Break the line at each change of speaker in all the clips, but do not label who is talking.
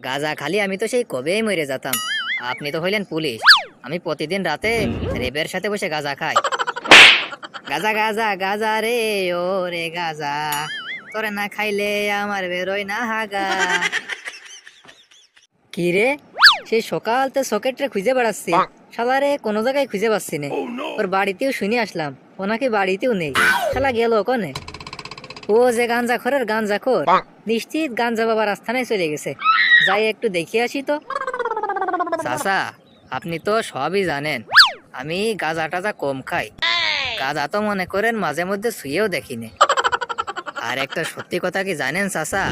গাঁজা খালি আমি তো সেই কবেই মরে যেতাম। আপনি তো হইলেন পুলিশ। আমি প্রতিদিন রাতে রেবের সাথে বসে গাঁজা খাই। গাঁজা গাঁজা গাঁজা রে ও রে গাঁজা, তোরে না খাইলে আমার বেরোয় না হাগা। কি রে, সেই সকাল তো সকেটরে খুঁজে বেড়াচ্ছি, শালারে কোনো জায়গায় খুঁজে পাচ্ছি না। ওর বাড়িতেও শুনে আসলাম, ও নাকি বাড়িতেও নেই। শালা গেল ওখানে। ও যে গাঞ্জা খোরের গাঞ্জা খোর, নিশ্চিত গাঞ্জা বাবার আস্থানায় চলে গেছে। যাই একটু দেখে আসি তো। চাচা, আপনি তো সবই জানেন, আমি গাঁজা টাজা কম খাই। গাঁজা তো মনে করেন মাঝে মধ্যে শুয়েও দেখিনি। আর একটা সত্যি কথা কি জানেন চাচা,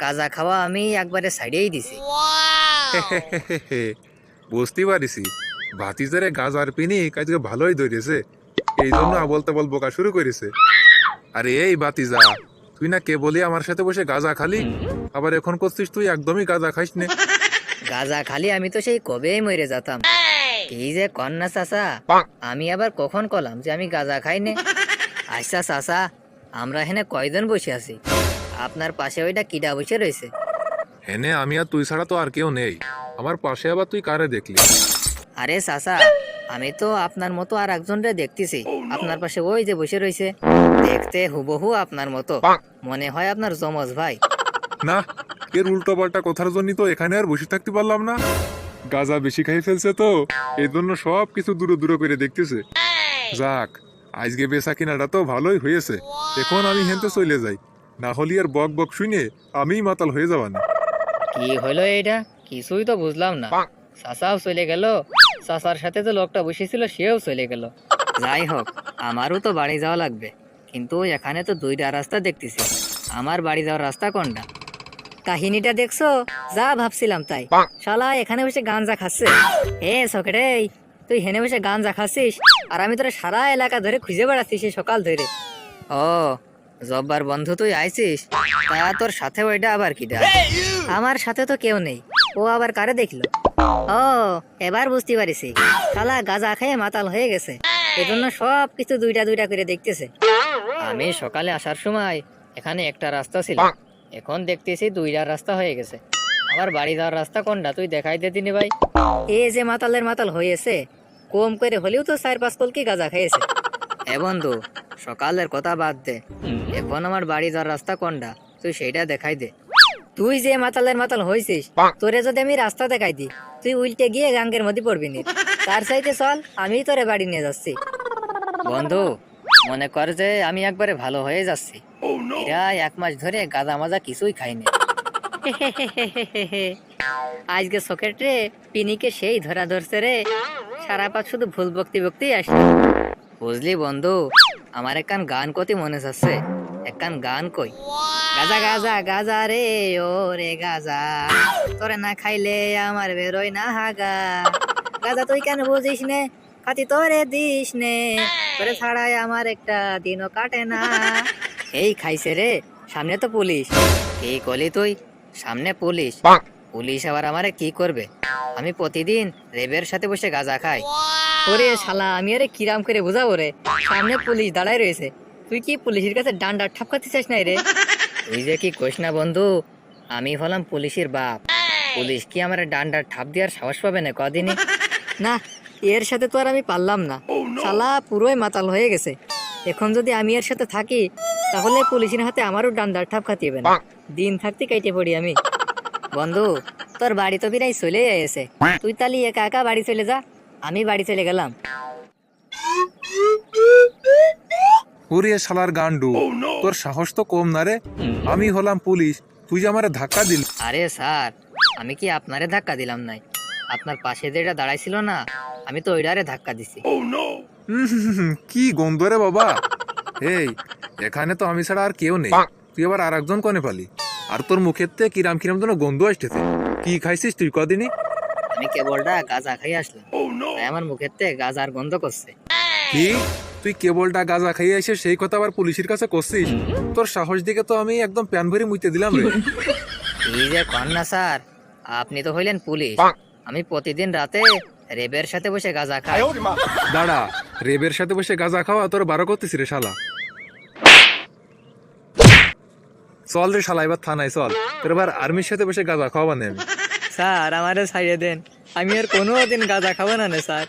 গাঁজা খাওয়া আমি একবারে ছাড়িয়েই দিছি।
বুঝতে পারিছি, ভাতিজারে গাজার পিনিক আজকে ভালোই ধরেছে, এই জন্য আবল তাবল বোকা শুরু করেছে। আরে এই ভাতিজা, তুই না কেবলই আমার সাথে বসে গাঁজা খালি, আবার এখন করছিস তুই একদমই গাঁজা খাইস নে।
গাঁজা খালি আমি তো সেই কবেই মরে যেতাম। এই যে কন্যা চাচা, আমি আবার কখন কলাম যে আমি গাঁজা খাই নে? আচ্ছা চাচা, আমরা হেনে কয়জন বসে আছি? আপনার পাশে ওইটা কিডা বসে রয়েছে?
হেনে আমি আর তুই ছাড়া তো আর কেউ নেই। আমার পাশে আবার তুই কারে দেখলি?
আরে চাচা, আমি তো আপনার মতো আর একজনরে দেখতেছি। আপনার পাশে ওই যে বসে রয়েছে, দেখতে হুবহু আপনার মতো। মনে হয় আপনার যমজ ভাই।
না, এর উল্টো পাল্টা কথার জন্য তো এখানে আর বসে থাকতে পারলাম না। গাঁজা বেশি খাই ফেলছে তো, এই জন্য সব কিছু দূরে দূরে করে দেখতেছে। যাক, আজকে বেচা কিনাটা তো ভালোই হয়েছে। এখন আমি হেনতে চলে যাই, না হলে আর বক বক শুনে আমিই মাতাল হয়ে যাবানি।
কি হলো এইটা? কিছুই তো বুঝলাম না। চাচাও চলে গেল, চাচার সাথে যে লোকটা বসেছিল সেও চলে গেল। যাই হোক, আমারও তো বাড়ি যাওয়া লাগবে, কিন্তু এখানে তো দুইটা রাস্তা দেখতেছি। আমার বাড়ি যাওয়ার রাস্তা কোনটা? কাহিনীটা দেখছো? যা ভাবছিলাম তাই। শালা এখানে বসে গাঞ্জা খাচ্ছে। এ সকেটে, তুই হেনে বসে গাঞ্জা খাচ্ছিস, আর আমি তোরা সারা এলাকা ধরে খুঁজে বেড়াচ্ছি সেই সকাল ধরে। ও জব্বার বন্ধু, তুই আইছিস? তা তোর সাথে ওইটা আবার কিটা? আমার সাথে তো কেউ নেই, ও আবার কারে দেখলো? ও, এবার বুঝতে পারিছি, শালা গাঁজা খেয়ে মাতাল হয়ে গেছে, এজন্য সব কিছু দুইটা দুইটা করে দেখতেছে। আমি সকালে আসার সময় এখানে একটা রাস্তা ছিল, এখন দেখতেছি দুইটা রাস্তা হয়ে গেছে। আমার বাড়ি যাওয়ার রাস্তা কোনটা তুই দেখাই দে দিনি ভাই। এ যে মাতালের মাতাল হয়েছে, কম করে হলেও তো 4-5 কলকি গাঁজা খেয়েছে। এ বন্ধু, সকালের কথা বাদ দে, এখন আমার বাড়ি যাওয়ার রাস্তা কোনটা তুই সেইটা দেখাই দে। তুই যে মাতালের মাতাল হয়েছিস, তোরে যদি আমি রাস্তা দেখাই দি, তুই উল্টে গিয়ে গাঙ্গের মধ্যে পড়বি নি। তার চাইতে চল, আমি তোরে বাড়ি নিয়ে যাচ্ছি। বন্ধু, মনে কর যে আমি একবারে ভালো হয়ে যাচ্ছি। এরা 1 মাস ধরে গাঁজা মাজা কিছুই খাইনি। আজকে সকেটে পিনিকে সেই ধরা ধরছে রে, সারা পাক শুধু ভুল বক্তি বক্তি আসছে। বুঝলি বন্ধু, আমার একখান গান কতি মনে যাচ্ছে, একখান গান কই। গাজা গাজা গাজা রে ও রে গাজা, তোরে না খাইলে আমার বেরোয় না হাগা। গাজা তুই কেন বুঝিস নে, খাতি তোরে দিস নে, তোরে ছাড়াই আমার একটা দিনও কাটে না। এই খাইছে রে, সামনে তো পুলিশ। কি কলি তুই? সামনে পুলিশ? পুলিশ আবার আমারে কি করবে? আমি প্রতিদিন রেবের সাথে বসে গাঁজা খাই। ওরে শালা, আমি আরে কিরাম করে বুঝাবো রে? সামনে পুলিশ দাঁড়ায় রয়েছে, তুই কি পুলিশের কাছে ডান্ডা ঠাপকাতে চাস নাই রে? তুই যে কি কইস না বন্ধু, আমি হলাম পুলিশের বাপ। পুলিশ কি আমার ডান্ডার ঠাপ দেওয়ার সাহস পাবে না কদিনই? না, এর সাথে তো আর আমি পারলাম না। শালা পুরোই মাতাল হয়ে গেছে। এখন যদি আমি এর সাথে থাকি, তাহলে পুলিশের হাতে আমারও ডান্ডার ঠাপ খাতে হবে না। দিন থাকতে কাইটে পড়ি আমি। বন্ধু, তোর বাড়ি তো প্রায় চলে এসে, তুই তালি একা একা বাড়ি চলে যা, আমি বাড়ি চলে গেলাম।
ওরে শালার গান্ডু, তোর সাহস তো কম না রে। আমি হলাম পুলিশ, তুই যে আমারে ধাক্কা দিল।
আরে স্যার, আমি কি আপনারে ধাক্কা দিলাম নাই? আপনার পাশে যেটা দাঁড়াইছিল না, আমি তো ওইটারে ধাক্কা দিছি।
কি গন্ধ রে বাবা! এই, এখানে তো আমি ছাড়া আর কেউ নেই, তুই আবার আর একজন কনে পালি? আর তোর মুখের থেকে কিরাম কিরাম যেন গন্ধ আসতেছে। কি খাইছিস তুই কদিনই?
আমি কেবলটা গাঁজা খাই আসলাম, তাই আমার মুখের থেকে গাঁজার গন্ধ করছে।
কি, তুই কেবলটা গাঁজা খাইয়ে এসে সেই কথা আবার পুলিশের কাছে করছিস? তোর সাহস দিকে তো আমি একদম প্যান ভরে মুইতে দিলাম রে।
এই যে কন্যা স্যার, আপনি তো হইলেন পুলিশ। আমি প্রতিদিন রাতে রেবের সাথে বসে গাঁজা খাই।
দাঁড়া, রেবের সাথে বসে গাঁজা খাওয়া তোর বারো করতেছি রে শালা। চল রে শালা, এবার থানায় চল, তোর এবার আর্মির সাথে বসে গাঁজা খাওয়াবা নেই।
স্যার আমারে ছাড়িয়ে দেন, আমি আর কোনো দিন গাঁজা খাবো না স্যার।